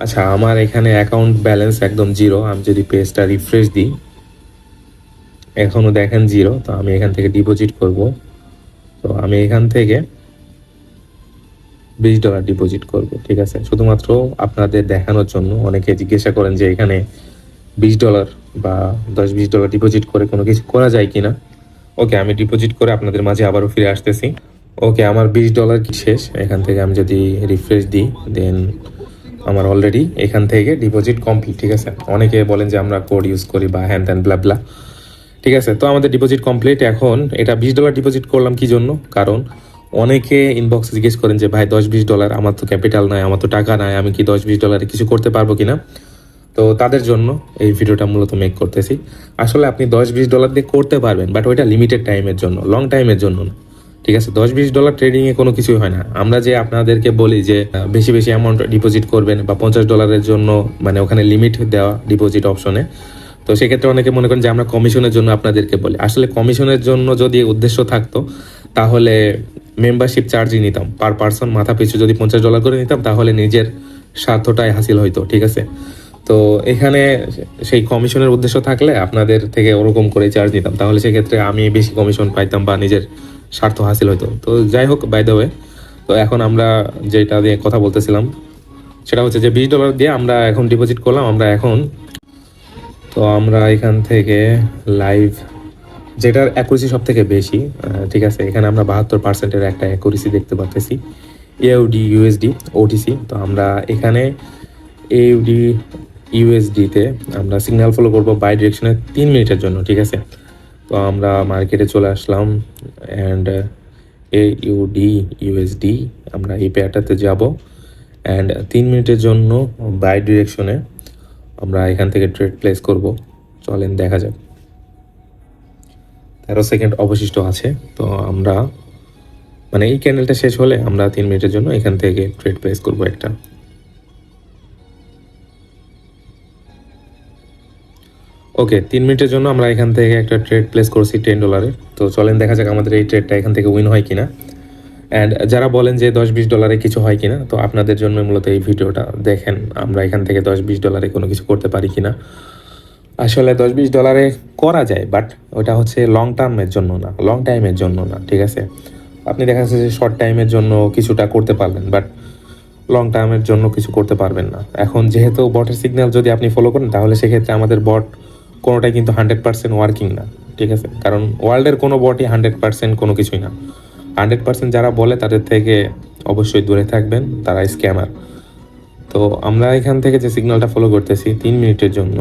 আচ্ছা, আমার এখানে অ্যাকাউন্ট ব্যালেন্স একদম জিরো। আমি যদি পেজটা রিফ্রেশ দিই, এখনও দেখেন জিরো। তো আমি এখান থেকে ডিপোজিট করব। তো আমি এখান থেকে $20 ডিপোজিট করব, ঠিক আছে? শুধুমাত্র আপনাদের দেখানোর জন্য। অনেকে জিজ্ঞাসা করেন যে এখানে $20 বা $10-20 ডিপোজিট করে কোনো কিছু করা যায় কিনা। ওকে, আমি ডিপোজিট করে আপনাদের মাঝে আবারও ফিরে আসতেছি। ওকে, আমার $20 কি শেষ। এখান থেকে আমি যদি রিফ্রেশ দিই, দেন আমার অলরেডি এখান থেকে ডিপোজিট কমপ্লিট, ঠিক আছে? অনেকে বলেন যে আমরা কোড ইউজ করি বা হ্যান ত্যান ব্লা ব্লা, ঠিক আছে? তো আমাদের ডিপোজিট কমপ্লিট। এখন এটা $20 ডিপোজিট করলাম কি জন্য? কারণ অনেকে ইনবক্সে জিজ্ঞেস করেন যে ভাই $10-20 আমার তো ক্যাপিটাল নাই, আমার তো টাকা নাই, আমি কি $10-20 কিছু করতে পারবো কিনা। তো তাদের জন্য এই ভিডিওটা মূলত মেক করতেছি। আসলে আপনি $10-20 দিয়ে করতে পারবেন, বাট ওইটা লিমিটেড টাইমের জন্য, লং টাইমের জন্য না, ঠিক আছে? $10-20 ট্রেডিংয়ে কোনো কিছুই হয় না। আমরা যে আপনাদেরকে বলি যে বেশি বেশি অ্যামাউন্ট ডিপোজিট করবেন বা $50 জন্য, মানে ওখানে লিমিট দেওয়া ডিপোজিট অপশনে। তো সেক্ষেত্রে অনেকে মনে করেন যে আমরা কমিশনের জন্য আপনাদেরকে বলি। আসলে কমিশনের জন্য যদি উদ্দেশ্য থাকতো তাহলে মেম্বারশিপ চার্জই নিতাম, পার পার্সন মাথা পিছু যদি $50 করে নিতাম তাহলে নিজের স্বার্থটাই হাসিল হইতো, ঠিক আছে? তো এখানে সেই কমিশনের উদ্দেশ্য থাকলে আপনাদের থেকে ওরকম করে চার্জ নিতাম, তাহলে সেক্ষেত্রে আমি বেশি কমিশন পাইতাম বা নিজের স্বার্থ হাসিল হইতো। তো যাই হোক, বাই দ্য ওয়ে, তো এখন আমরা যেটা দিয়ে কথা বলতেছিলাম সেটা হচ্ছে যে $20 দিয়ে আমরা এখন ডিপোজিট করলাম। আমরা এখান থেকে লাইভ, যেটার অ্যাকুরেসি সব থেকে বেশি, ঠিক আছে? এখানে আমরা 72%-এর একটা অ্যাকুরেসি দেখতে পাচ্ছি। AUD USD OTC। তো আমরা এখানে AUD USD-তে আমরা সিগন্যাল ফলো করব বাই ডিরেকশনে 3 মিনিটের জন্য, ঠিক আছে? তো আমরা মার্কেটে চলে আসলাম অ্যান্ড AUD USD আমরা এই পেয়ারটাতে যাব অ্যান্ড 3 মিনিটের জন্য বাই ডিরেকশনে আমরা এখান থেকে ট্রেড প্লেস করব। চলেন দেখা যাক। 13 সেকেন্ড অবশিষ্ট আছে। তো আমরা মানে এই ক্যান্ডেলটা শেষ হলে আমরা 3 মিনিটের জন্য এখান থেকে ট্রেড প্লেস করব একটা। ওকে, 3 মিনিটের জন্য আমরা এখান থেকে একটা ট্রেড প্লেস করছি $10-এর। তো চলেন দেখা যাক আমাদের এই ট্রেডটা এখান থেকে উইন হয় কিনা। অ্যান্ড যারা বলেন যে $10-20 কিছু হয় কিনা, তো আপনাদের জন্য মূলত এই ভিডিওটা দেখেন, আমরা এখান থেকে $10-20 কোনো কিছু করতে পারি কিনা। আসলে $10-20 করা যায়, বাট ওটা হচ্ছে লং টার্মের জন্য না, লং টাইমের জন্য না, ঠিক আছে? আপনি দেখা যাচ্ছে যে শর্ট টাইমের জন্য কিছুটা করতে পারবেন, বাট লং টার্মের জন্য কিছু করতে পারবেন না। এখন যেহেতু বটের সিগন্যাল যদি আপনি ফলো করেন তাহলে সেক্ষেত্রে আমাদের বট কোনোটাই কিন্তু 100% ওয়ার্কিং না, ঠিক আছে? কারণ ওয়ার্ল্ডের কোনো বটই 100% কোনো কিছুই না। 100% যারা বলে তাদের থেকে অবশ্যই দূরে থাকবেন, তারা স্ক্যামার। তো আমরা এখান থেকে যে সিগন্যালটা ফলো করতেছি 3 মিনিটের জন্য,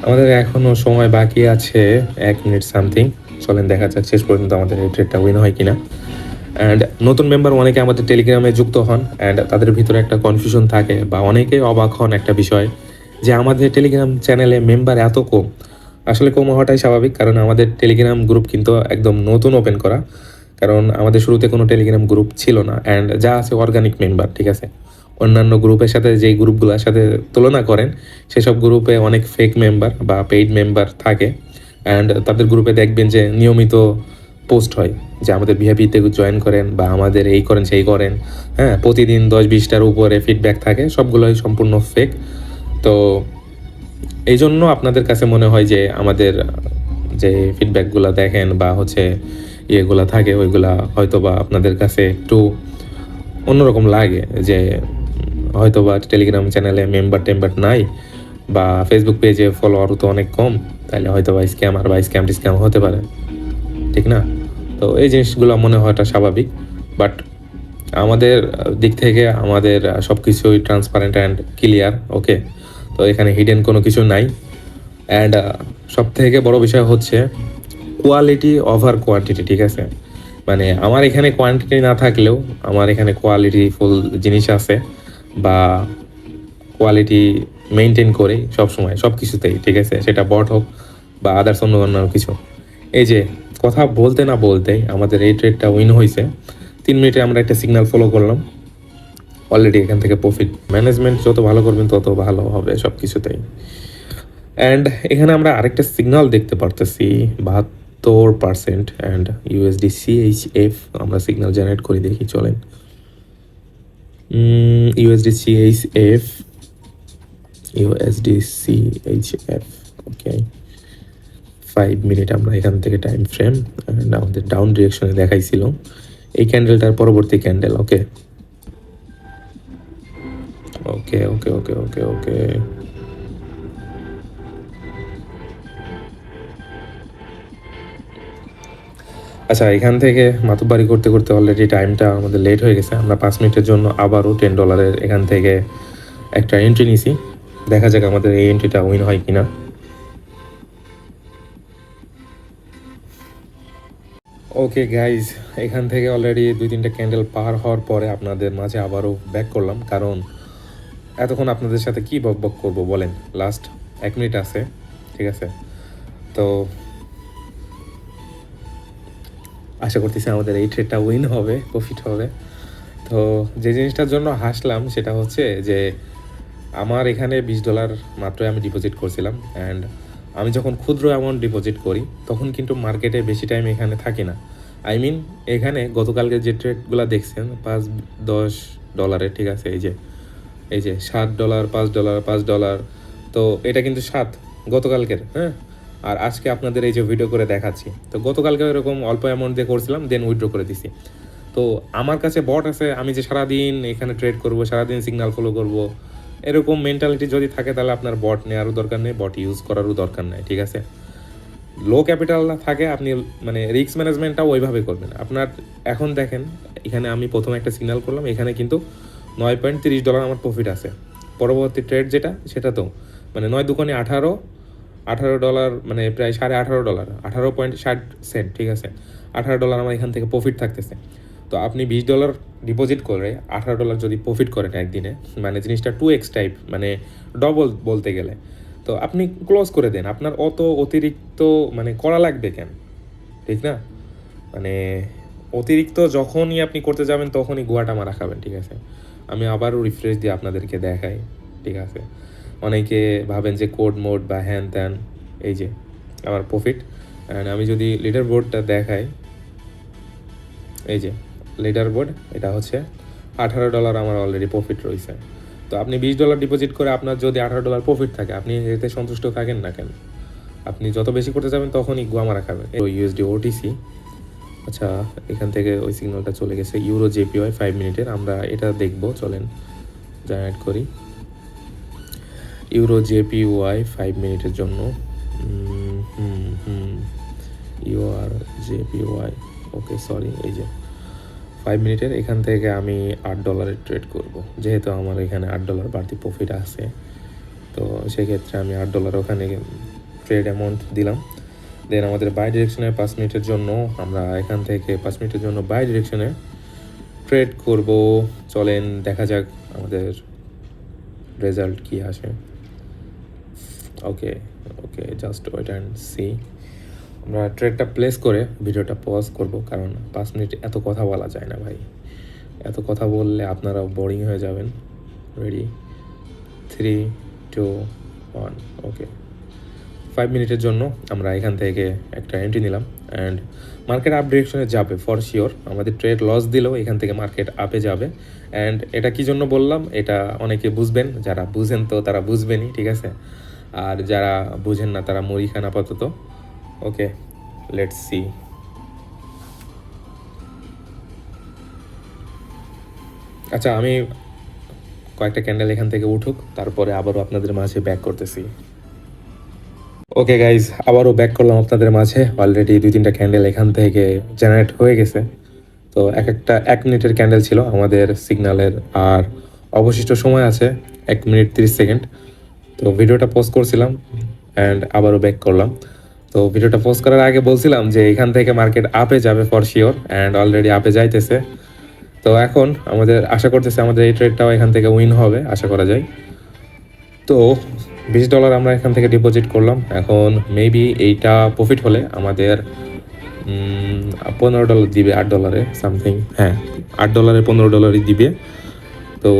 আমাদের এখনও সময় বাকি আছে 1 মিনিট সামথিং। চলেন দেখা যাক শেষ পর্যন্ত আমাদের এই ট্রেডটা উইন হয় কিনা। অ্যান্ড নতুন মেম্বার অনেকে আমাদের টেলিগ্রামে যুক্ত হন অ্যান্ড তাদের ভিতরে একটা কনফিউশন থাকে বা অনেকেই অবাক হন একটা বিষয় যে আমাদের টেলিগ্রাম চ্যানেলে মেম্বার এত কম। আসলে কম হওয়াটাই স্বাভাবিক, কারণ আমাদের টেলিগ্রাম গ্রুপ কিন্তু একদম নতুন ওপেন করা। কারণ আমাদের শুরুতে কোনো টেলিগ্রাম গ্রুপ ছিল না অ্যান্ড যা আছে অর্গানিক মেম্বার, ঠিক আছে? অন্যান্য গ্রুপের সাথে যেই গ্রুপগুলোর সাথে তুলনা করেন সেসব গ্রুপে অনেক ফেক মেম্বার বা পেইড মেম্বার থাকে অ্যান্ড তাদের গ্রুপে দেখবেন যে নিয়মিত পোস্ট হয় যে আমাদের ভিআইপিতে জয়েন করেন বা আমাদের এই করেন সেই করেন, হ্যাঁ? প্রতিদিন 10-20টার উপরে ফিডব্যাক থাকে, সবগুলোই সম্পূর্ণ ফেক। তো এই জন্য আপনাদের কাছে মনে হয় যে আমাদের যে ফিডব্যাকগুলো দেখেন বা হচ্ছে ইয়েগুলো থাকে ওইগুলা হয়তো বা আপনাদের কাছে একটু অন্যরকম লাগে যে হয়তো বা টেলিগ্রাম চ্যানেলে মেম্বার টেম্বার নাই বা ফেসবুক পেজে ফলোয়ারও তো অনেক কম, তাহলে হয়তো বা স্ক্যামার বা স্ক্যাম হতে পারে, ঠিক না? তো এই জিনিসগুলো মনে হওয়াটা স্বাভাবিক, বাট আমাদের দিক থেকে আমাদের সব কিছুই ট্রান্সপারেন্ট অ্যান্ড ক্লিয়ার, ওকে? তো এখানে হিডেন কোনো কিছু নাই। অ্যান্ড সব থেকে বড় বিষয় হচ্ছে কোয়ালিটি ওভার কোয়ান্টিটি, ঠিক আছে? মানে আমার এখানে কোয়ান্টিটি না থাকলেও আমার এখানে কোয়ালিটি ফুল জিনিস আছে বা কোয়ালিটি মেনটেন করে সবসময় সব কিছুতেই, ঠিক আছে? সেটা বট হোক বা আদার্স অন্য কিছু। এই যে কথা বলতে না বলতেই আমাদের এই ট্রেডটা উইন হয়েছে। 3 মিনিটে আমরা একটা সিগন্যাল ফলো করলাম, অলরেডি এখান থেকে প্রফিট। ম্যানেজমেন্ট যত ভালো করবেন তত ভালো হবে সব কিছুতেই। অ্যান্ড এখানে আমরা আরেকটা সিগন্যাল দেখতে পারতেছি 72%। অ্যান্ড USD CHF আমরা সিগন্যাল জেনারেট করে দেখি, চলেন। USDCHF, USDCHF, ওকে 5 মিনিট আমরা এখান থেকে টাইম ফ্রেম অ্যান্ড আমাদের ডাউন ডিরেকশনে দেখাইছিল এই ক্যান্ডেলটার পরবর্তী ক্যান্ডেল। ওকে ওকে ওকে ওকে ওকে ওকে আচ্ছা, এখান থেকে মাতুব্বারি করতে করতে অলরেডি টাইমটা আমাদের লেট হয়ে গেছে। আমরা 5 মিনিটের জন্য আবারও $10 এখান থেকে একটা এন্ট্রি নিছি। দেখা যাক আমাদের এই এন্ট্রিটা উইন হয় কিনা। ওকে গাইজ, এখান থেকে অলরেডি 2-3টা ক্যান্ডেল পার হওয়ার পরে আপনাদের মাঝে আবারও ব্যাক করলাম, কারণ এতক্ষণ আপনাদের সাথে কি বক বক করবো বলেন। লাস্ট 1 মিনিট আছে, ঠিক আছে? তো আশা করতেছি আমাদের এই ট্রেডটা উইন হবে, প্রফিট হবে। তো যে জিনিসটার জন্য হাসলাম সেটা হচ্ছে যে আমার এখানে $20 মাত্রই আমি ডিপোজিট করছিলাম, অ্যান্ড আমি যখন ক্ষুদ্র অ্যামাউন্ট ডিপোজিট করি তখন কিন্তু মার্কেটে বেশি টাইম এখানে থাকি না। আই মিন এখানে গতকালকে যে ট্রেডগুলো দেখছেন $5-10, ঠিক আছে? এই যে $7, $5, তো এটা কিন্তু গতকালকের, হ্যাঁ। আর আজকে আপনাদের এই যে ভিডিও করে দেখাচ্ছি, তো গতকালকে এরকম অল্প অ্যামাউন্ট দিয়ে করছিলাম, দেন উইথড্র করে দিছি। তো আমার কাছে বট আছে, আমি যে সারাদিন এখানে ট্রেড করব, সারাদিন সিগন্যাল ফলো করব, এরকম মেন্টালিটি যদি থাকে তাহলে আপনার বট নেওয়ারও দরকার নেই, বট ইউজ করারও দরকার নেই, ঠিক আছে? লো ক্যাপিটাল থাকে, আপনি মানে রিস্ক ম্যানেজমেন্টটাও ওইভাবে করবেন। আপনার এখন দেখেন এখানে আমি প্রথমে একটা সিগন্যাল করলাম, এখানে কিন্তু $9.30 আমার প্রফিট আছে। পরবর্তী ট্রেড যেটা, সেটা তো মানে 9 × 2 = $18, মানে প্রায় $18.5, $18.60, ঠিক আছে? $18 আমার এখান থেকে প্রফিট থাকতেছে। তো আপনি $20 ডিপোজিট করে $18 যদি প্রফিট করেন একদিনে, মানে জিনিসটা 2x টাইপ, মানে ডবল বলতে গেলে। তো আপনি ক্লোজ করে দেন, আপনার অত অতিরিক্ত মানে করা লাগবে কেন, ঠিক না? মানে অতিরিক্ত যখনই আপনি করতে যাবেন তখনই গোয়াটা মারা খাবেন, ঠিক আছে? আমি আবারও রিফ্রেশ দিয়ে আপনাদেরকে দেখাই, ঠিক আছে? অনেকে ভাবেন যে কোড মোড বা হ্যান ত্যান। এই যে আমার প্রফিট, অ্যান্ড আমি যদি লিডার বোর্ডটা দেখাই, এই যে লিডার বোর্ড, এটা হচ্ছে $18 আমার অলরেডি প্রফিট রয়েছে। তো আপনি $20 ডিপোজিট করে আপনার যদি $18 প্রফিট থাকে, আপনি এতে সন্তুষ্ট থাকেন না কেন? আপনি যত বেশি করতে যাবেন তখনই গোয়া মারা খাবেন। ইউএসডি ওটিসি, আচ্ছা এখান থেকে ওই সিগন্যালটা চলে গেছে। ইউরো জেপিওয়াই 5 মিনিটের, আমরা এটা দেখব, চলেন জেনারেট করি। ইউরো জেপিওয়াই 5 মিনিটের জন্য ইউআর জেপিওয়াই, ওকে সরি, এই যে 5 মিনিটের এখান থেকে আমি $8 ট্রেড করব, যেহেতু আমার এখানে $8 বাড়তি প্রফিট আছে। তো সেক্ষেত্রে আমি $8 ওখানে ট্রেড অ্যামাউন্ট দিলাম। দেন আমাদের বাই ডিরেকশনে 5 মিনিটের জন্য আমরা এখান থেকে 5 মিনিটের জন্য বাই ডিরেকশনে ট্রেড করব। চলেন দেখা যাক আমাদের রেজাল্ট কি আসে। ওকে ওকে, জাস্ট ওয়েট অ্যান্ড সি। আমরা ট্রেডটা প্লেস করে ভিডিওটা পজ করব, কারণ 5 মিনিট এত কথা বলা যায় না ভাই। এত কথা বললে আপনারাও বোরিং হয়ে যাবেন। রেডি, 3, 2, 1, ওকে। 5 মিনিটের জন্য আমরা এখান থেকে একটা এন্ট্রি নিলাম, অ্যান্ড মার্কেট আপ ডিরেকশনে যাবে ফর শিওর। আমাদের ট্রেড লস দিলেও এখান থেকে মার্কেট আপে যাবে। অ্যান্ড এটা কী জন্য বললাম, এটা অনেকে বুঝবেন, যারা বুঝেন তো তারা বুঝবেনই, ঠিক আছে? আর যারা বুঝেন না তারা মুড়ি খান আপাতত। ওকে, লেটস সি। আচ্ছা, আমি কয়েকটা ক্যান্ডেল এখান থেকে উঠুক, তারপরে আবারও আপনাদের মাঝে ব্যাক করতেছি। ওকে গাইজ, আবারও ব্যাক করলাম আপনাদের মাঝে। অলরেডি 2-3টা ক্যান্ডেল এখান থেকে জেনারেট হয়ে গেছে। তো একটা 1 মিনিটের ক্যান্ডেল ছিল আমাদের সিগন্যালের, আর অবশিষ্ট সময় আছে 1 মিনিট 30 সেকেন্ড। তো ভিডিওটা পোস্ট করছিলাম অ্যান্ড আবারও ব্যাক করলাম। তো ভিডিওটা পোস্ট করার আগে বলছিলাম যে এখান থেকে মার্কেট আপে যাবে ফর শিওর, অ্যান্ড অলরেডি আপে যাইতেছে। তো এখন আমাদের আশা করতেছে আমাদের এই ট্রেডটাও এখান থেকে উইন হবে, আশা করা যায়। তো $20 আমরা এখান থেকে ডিপোজিট করলাম। এখন মেবি এইটা প্রফিট হলে আমাদের $15 দিবে, $8 সামথিং, হ্যাঁ $8 $15 দিবে। তো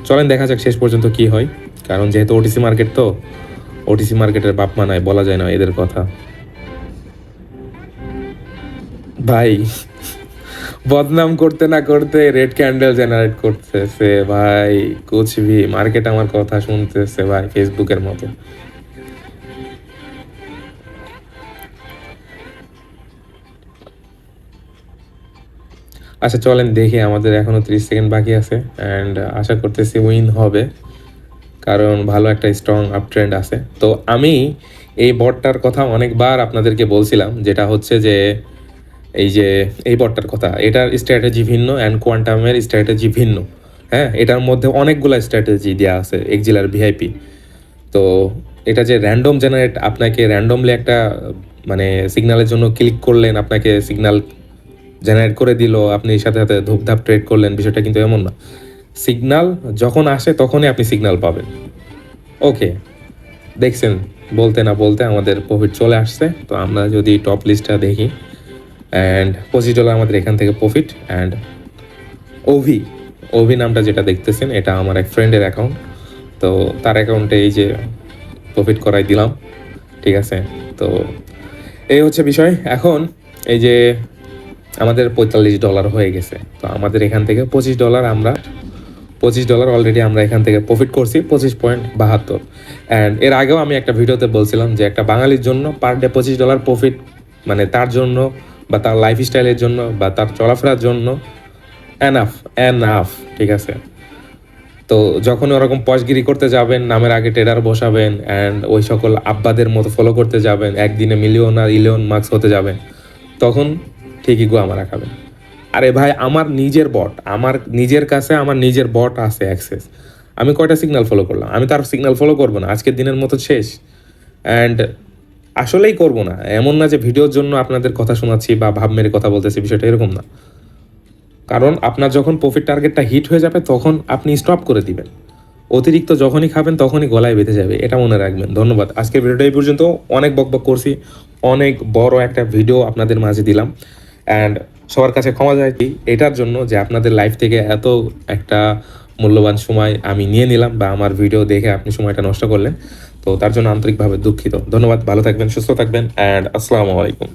চলেন দেখা যাক শেষ পর্যন্ত কি হয়, কারণ যেহেতু ওটিসি মার্কেট, তো ওটিসি মার্কেটের বাপ মা নাই, বলা যায় না এদের কথা। ভাই বদনাম করতে না করতে রেড ক্যান্ডেল জেনারেট করতেছে ভাই, কুছ ভি মার্কেট আমার কথা শুনতেছে ভাই ফেসবুকের মতো। আচ্ছা চলেন দেখি, আমাদের এখনো 30 সেকেন্ড বাকি আছে অ্যান্ড আশা করতেছি উইন হবে, কারণ ভালো একটা স্ট্রং আপ ট্রেন্ড আছে। তো আমি এই বটটার কথা অনেকবার আপনাদেরকে বলছিলাম, যেটা হচ্ছে যে এই যে এই বটটার কথা, এটার স্ট্র্যাটেজি ভিন্ন অ্যান্ড কোয়ান্টামের স্ট্র্যাটেজি ভিন্ন। হ্যাঁ, এটার মধ্যে অনেকগুলো স্ট্র্যাটেজি দেওয়া আছে এক্সিলার ভিআইপি। তো এটা যে র্যান্ডম জেনারেট, আপনাকে র্যান্ডমলি একটা মানে সিগন্যালের জন্য ক্লিক করলেন, আপনাকে সিগন্যাল জেনারেট করে দিল, আপনি সাথে সাথে ধূপধাপ ট্রেড করলেন, বিষয়টা কিন্তু এমন না। সিগন্যাল যখন আসে তখনই আপনি সিগন্যাল পাবেন। ওকে, দেখছেন, বলতে না বলতে আমাদের প্রফিট চলে আসছে। তো আমরা যদি টপ লিস্টটা দেখি, অ্যান্ড $25 আমাদের এখান থেকে প্রফিট। অ্যান্ড ওভি, ওভি নামটা যেটা দেখতেছেন, এটা আমার এক ফ্রেন্ডের অ্যাকাউন্ট। তো তার অ্যাকাউন্টে এই যে প্রফিট করাই দিলাম, ঠিক আছে। তো এই হচ্ছে বিষয়। এখন এই যে আমাদের $45 হয়ে গেছে, তো আমাদের এখান থেকে $25 আমরা $25 অলরেডি আমরা এখান থেকে প্রফিট করছি 25.72। অ্যান্ড এর আগেও আমি একটা ভিডিওতে বলছিলাম যে একটা বাঙালির জন্য পার ডে $25 প্রফিট মানে তার জন্য বা তার লাইফস্টাইলের জন্য বা তার চলাফেরার জন্য এনাফ এনাফ, ঠিক আছে। তো যখন ওরকম পশগিরি করতে যাবেন, নামের আগে ট্রেডার বসাবেন অ্যান্ড ওই সকল আব্বাদের মতো ফলো করতে যাবেন, একদিনে মিলিয়ন আর ইলিয়ন মার্কস হতে যাবেন, তখন ঠিকই গোয়া মারা খাবেন। আরে ভাই, আমার নিজের বট, আমার নিজের কাছে আমার নিজের বট আছে অ্যাক্সেস। আমি কয়টা সিগন্যাল ফলো করলাম? আমি তার সিগন্যাল ফলো করবো না? আজকের দিনের মতো শেষ। অ্যান্ড আসলেই করবো না। এমন না যে ভিডিওর জন্য আপনাদের কথা শোনাচ্ছি বা ভাব মেরে কথা বলতেছি, বিষয়টা এরকম না। কারণ আপনার যখন প্রফিট টার্গেটটা হিট হয়ে যাবে তখন আপনি স্টপ করে দিবেন। অতিরিক্ত যখনই খাবেন তখনই গলায় বেঁধে যাবে, এটা মনে রাখবেন। ধন্যবাদ। আজকের ভিডিওটা এই পর্যন্ত। অনেক বকবক করছি, অনেক বড় একটা ভিডিও আপনাদের মাঝে দিলাম। অ্যান্ড সবার কাছে ক্ষমা চাইছি এটার জন্য যে আপনাদের লাইফ থেকে এত একটা মূল্যবান সময় আমি নিয়ে নিলাম, বা আমার ভিডিও দেখে আপনি সময়টা নষ্ট করলেন। তো তার জন্য আন্তরিকভাবে দুঃখিত। ধন্যবাদ। ভালো থাকবেন, সুস্থ থাকবেন, অ্যান্ড আসসালামু আলাইকুম।